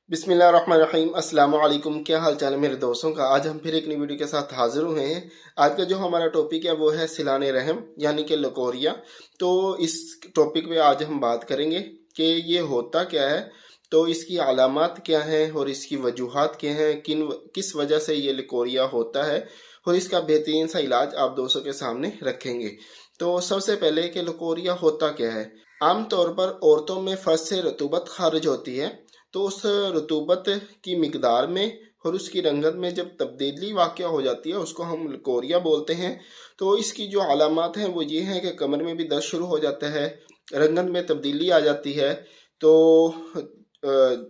बिस्मिल्लाहिर्रहमानिर्रहीम। अस्सलाम वालेकुम। क्या हाल चाल है मेरे दोस्तों का। आज हम फिर एक नई वीडियो के साथ हाजिर हुए हैं। आज का जो हमारा टॉपिक है वो है सिलाने रहम यानी कि लकोरिया। तो इस टॉपिक पे आज हम बात करेंगे कि ये होता क्या है, तो इसकी अलामात क्या हैं और इसकी वजूहात क्या हैं, किस वजह से ये लकोरिया होता है और इसका बेहतरीन सा इलाज आप दोस्तों के सामने रखेंगे। तो सबसे पहले कि लकोरिया होता क्या है। आम तौर पर औरतों में फर्ज से रतूबत खारिज होती है, तो उस रतूबत की मिकदार में और उसकी रंगत में जब तब्दीली वाक़या हो जाती है उसको हम लकोरिया बोलते हैं। तो इसकी जो अलामात हैं वो ये हैं कि कमर में भी दर्द शुरू हो जाता है, रंगत में तब्दीली आ जाती है, तो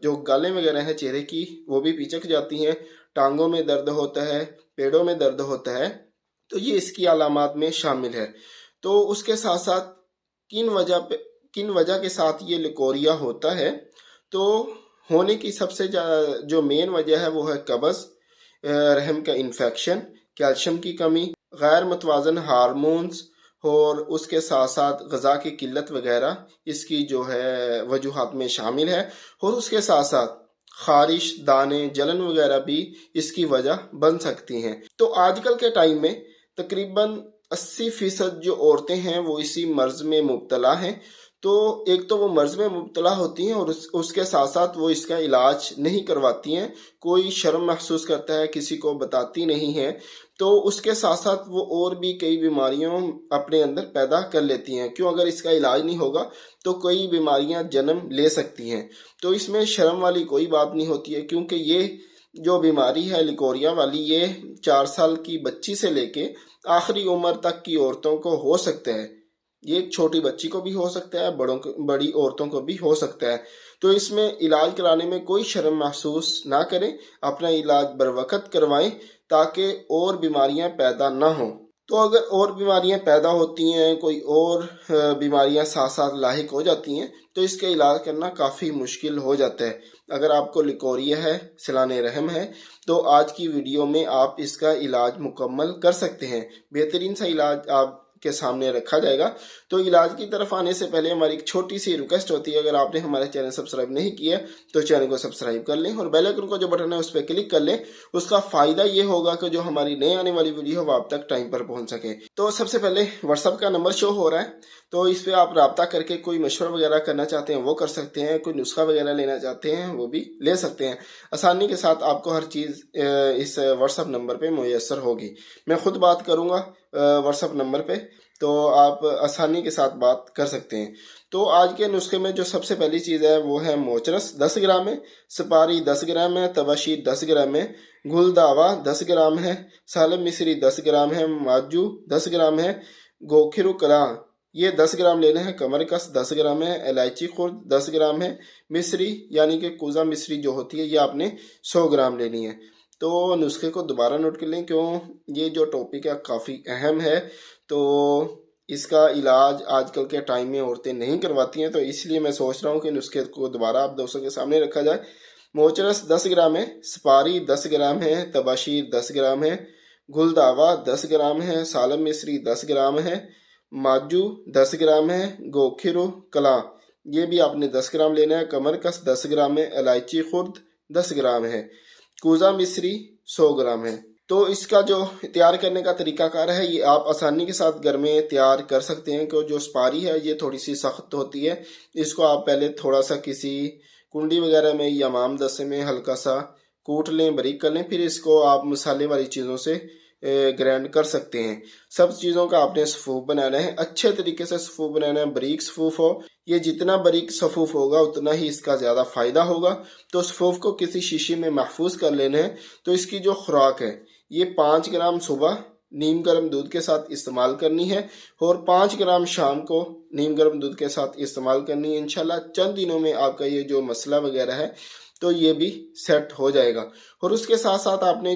जो गालें वगैरह हैं चेहरे की वो भी पिचक जाती हैं, टांगों में दर्द होता है, पेड़ों में दर्द होता है। तो ये इसकी अलामात में शामिल है। तो उसके साथ साथ किन वजह के साथ ये लकोरिया होता है, तो होने की सबसे जो मेन वजह है वो है कब्ज़, रहम का इन्फेक्शन, कैल्शियम की कमी, गैर मतवाजन हार्मोन्स और उसके साथ साथ गज़ा की किल्लत वगैरह इसकी जो है वजूहात में शामिल है। और उसके साथ साथ खारिश, दाने, जलन वगैरह भी इसकी वजह बन सकती हैं। तो आजकल के टाइम में तकरीबन 80% जो औरतें हैं वो इसी मर्ज में मुब्तला हैं। तो एक तो वो मर्ज में मुब्तला होती हैं और उसके साथ साथ वो इसका इलाज नहीं करवाती हैं, कोई शर्म महसूस करता है किसी को बताती नहीं है। तो उसके साथ साथ वो और भी कई बीमारियों अपने अंदर पैदा कर लेती हैं। क्यों? अगर इसका इलाज नहीं होगा तो कई बीमारियां जन्म ले सकती हैं। तो इसमें शर्म वाली कोई बात नहीं होती है, क्योंकि ये जो बीमारी है लकोरिया वाली, ये 4 साल की बच्ची से लेके आखिरी उम्र तक की औरतों को हो सकता है। ये एक छोटी बच्ची को भी हो सकता है, बड़ी औरतों को भी हो सकता है। तो इसमें इलाज कराने में कोई शर्म महसूस ना करें, अपना इलाज बरवकत करवाएं ताकि और बीमारियां पैदा ना हों। तो अगर और बीमारियां पैदा होती हैं, कोई और बीमारियां साथ साथ लाहिक हो जाती हैं, तो इसका इलाज करना काफ़ी मुश्किल हो जाता है। अगर आपको लकोरिया है, सिलाने रहम है, तो आज की वीडियो में आप इसका इलाज मुकम्मल कर सकते हैं। बेहतरीन सा इलाज आप के सामने रखा जाएगा। तो इलाज की तरफ आने से पहले हमारी एक छोटी सी रिक्वेस्ट होती है, अगर आपने हमारे चैनल सब्सक्राइब नहीं किया तो चैनल को सब्सक्राइब कर लें और बेल आइकन का जो बटन है उस पर क्लिक कर लें। उसका फायदा ये होगा कि जो हमारी नई आने वाली वीडियो है वो आप तक टाइम पर पहुंच सके। तो सबसे पहले व्हाट्सएप का नंबर शो हो रहा है, तो इस पर आप रब्ता करके कोई मशवरा वगैरह करना चाहते हैं वो कर सकते हैं, कोई नुस्खा वगैरह लेना चाहते हैं वो भी ले सकते हैं। आसानी के साथ आपको हर चीज़ इस व्हाट्सएप नंबर पे मुयसर होगी। मैं खुद बात करूँगा व्हाट्सएप नंबर पे, तो आप आसानी के साथ बात कर सकते हैं। तो आज के नुस्खे में जो सबसे पहली चीज़ है वो है मोचरस 10 ग्राम है, सुपारी 10 ग्राम है, तबाशीर 10 ग्राम है, गुलदावा 10 ग्राम है, सालम मिश्री 10 ग्राम है, माजू 10 ग्राम है, गोखिरु कला ये 10 ग्राम लेना है, कमरकस 10 ग्राम है, इलायची खुर्द 10 ग्राम है, मिश्री यानी कि कुजा मिश्री जो होती है ये आपने 100 ग्राम लेनी है। तो नुस्खे को दोबारा नोट कर लें, क्यों ये जो टॉपिक है काफ़ी अहम है। तो इसका इलाज आजकल के टाइम में औरतें नहीं करवाती हैं, तो इसलिए मैं सोच रहा हूँ कि नुस्खे को दोबारा आप दोस्तों के सामने रखा जाए। मोचरस 10 ग्राम है, सुपारी 10 ग्राम है, तबाशीर 10 ग्राम है, गुलदावा 10 ग्राम है, सालम मिश्री 10 ग्राम है, माजू 10 ग्राम है, गोखिरो कला ये भी आपने 10 ग्राम लेना है, कमरकस 10 ग्राम है, इलायची खुर्द 10 ग्राम है, कूजा मिश्री 100 ग्राम है। तो इसका जो तैयार करने का तरीकाकार है ये आप आसानी के साथ घर में तैयार कर सकते हैं। कि जो सुपारी है ये थोड़ी सी सख्त होती है, इसको आप पहले थोड़ा सा किसी कुंडी वगैरह में या माम दस्ते में हल्का सा कूट लें, बारीक कर लें, फिर इसको आप मसाले वाली चीज़ों से ग्राइंड कर सकते हैं। सब चीज़ों का आपने सफूफ बनाना है, अच्छे तरीके से सफूफ बनाना है, बारीक सफूफ हो। ये जितना बारीक सफूफ होगा उतना ही इसका ज़्यादा फ़ायदा होगा। तो सफूफ को किसी शीशी में महफूज कर लेना है। तो इसकी जो खुराक है ये 5 ग्राम सुबह नीम गर्म दूध के साथ इस्तेमाल करनी है और 5 ग्राम शाम को नीम गर्म दूध के साथ इस्तेमाल करनी है। इंशाल्लाह चंद दिनों में आपका ये जो मसला वगैरह है तो ये भी सेट हो जाएगा। और उसके साथ साथ आपने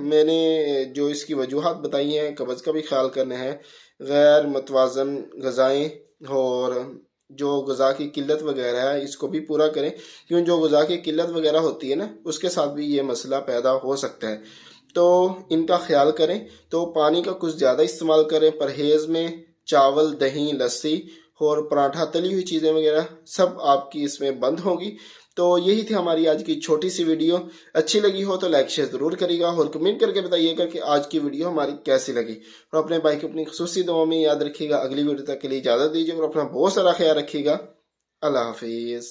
मैंने जो इसकी वजूहात बताई हैं, कब्ज़ का भी ख्याल करना है, गैर मतवाजन ग़िज़ाएँ और जो ग़िज़ा की किल्लत वगैरह है इसको भी पूरा करें, क्यों जो ग़िज़ा की किल्लत वगैरह होती है ना उसके साथ भी ये मसला पैदा हो सकता है। तो इनका ख्याल करें। तो पानी का कुछ ज़्यादा इस्तेमाल करें। परहेज़ में चावल, दही, लस्सी और पराठा, तली हुई चीज़ें वगैरह सब आपकी इसमें बंद होंगी। तो यही थी हमारी आज की छोटी सी वीडियो। अच्छी लगी हो तो लाइक शेयर जरूर करिएगा और कमेंट करके बताइएगा कि आज की वीडियो हमारी कैसी लगी। और अपने भाई को अपनी खुसूसी दुआ में याद रखिएगा। अगली वीडियो तक के लिए इजाज़त दीजिए और अपना बहुत सारा ख्याल रखिएगा। अल्लाह हाफिज़।